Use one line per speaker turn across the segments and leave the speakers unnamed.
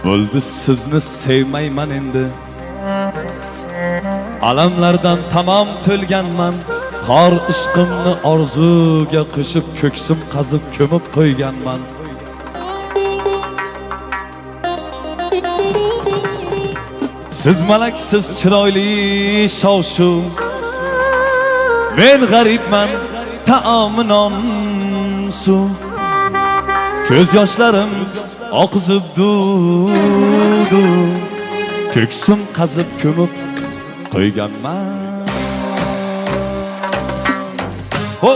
Bo'ldi sizni sevmayman endi. Alamlardan tamom to'lganman. Xor ishqimni orzuga qo'shib ko'ksim qazib ko'mib qo'yganman. Siz malaksiz chiroyli shov-shu, men g'aribman taomi non suv. Ko'z yoshlarim oqizib du, ko'ksim qazib ko'mib qo'yganman. Ho!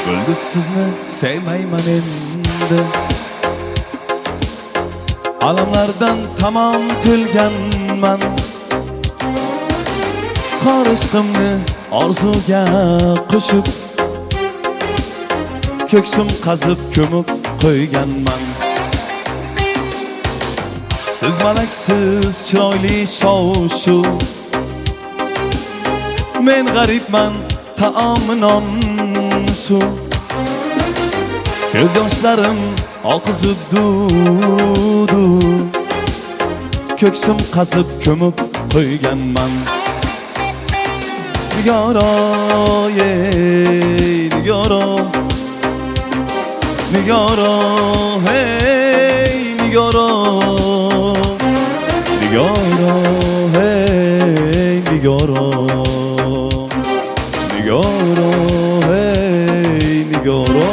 Bo'ldi sizni sevmayman endi. Alamlardan tamom to'lganman. Xor ishqimni orzuga qo'shib ko'ksim qazib ko'mib qo'yganman. Siz malaksiz chiroyli shov-shu, men g'aribman taomi non suv. Ko'z yoshlarim oqizib du, ko'ksim qazib ko'mib qo'yganman. Nigoro, nigoro, nigoro, hey, nigoro, nigoro, hey, nigoro, nigoro, hey, nigoro.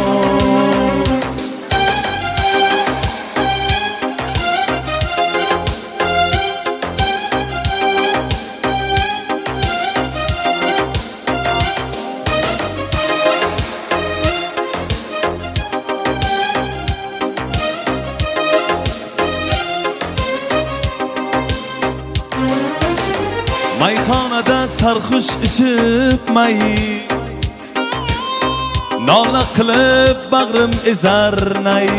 Mayxonada sarxush ichib may, nola qilib bag'rim ezar nay.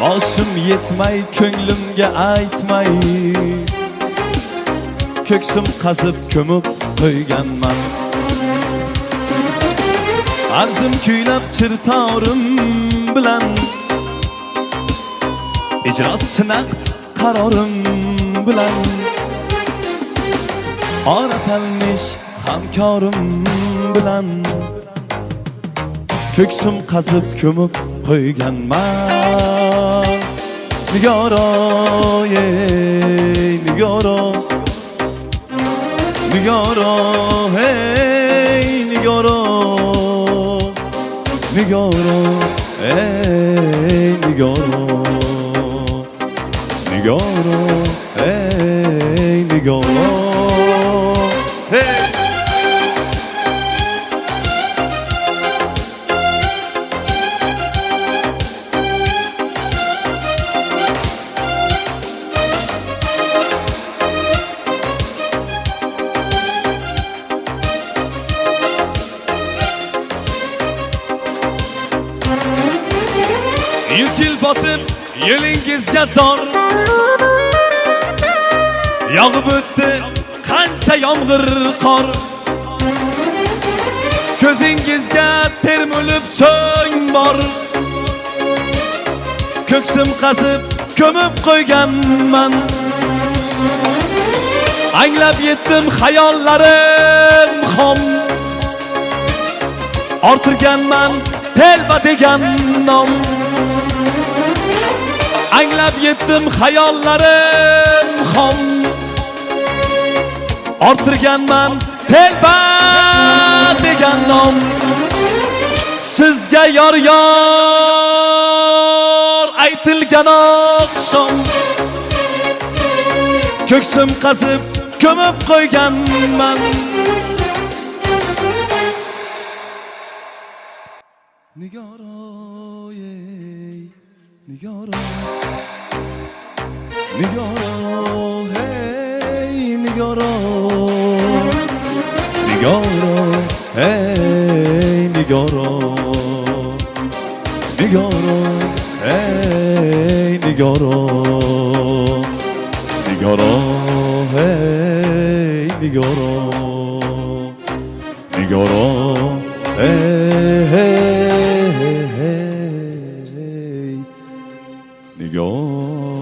Boshim yetmay ko'nglimga aytmay, ko'ksim qazib ko'mib qo'yganman. Arzim kuylab chirtorim bilan, ijrosi naqd qarorim bilan. Oratalmish hamkorim bilan, ko'ksim qazib ko'mib qo'yganman. Nigoro, nigoro, nigoro, hey, nigoro, nigoro, hey, nigoro, nigoro, hey, nigoro. Yüz yıl batıb yelingizga zor, yog'ib o'tdi qancha yomg'ir qor. Ko'zingizga termulib so'ng bor, ko'ksim qazib ko'mib qo'yganman. Anglab yetdim xayollarim xom, orttirganman telba degan nom. Anglab yetdim xayollarim xom, orttirganman telba degan nom. Sizga yor aytilgan oqshom, ko'ksim qazib ko'mib qo'yganman. Nigoro, nigoro, nigoro, hey, nigoro, nigoro, hey, nigoro, nigoro, hey, nigoro, nigoro, hey, nigoro, نگارا نگار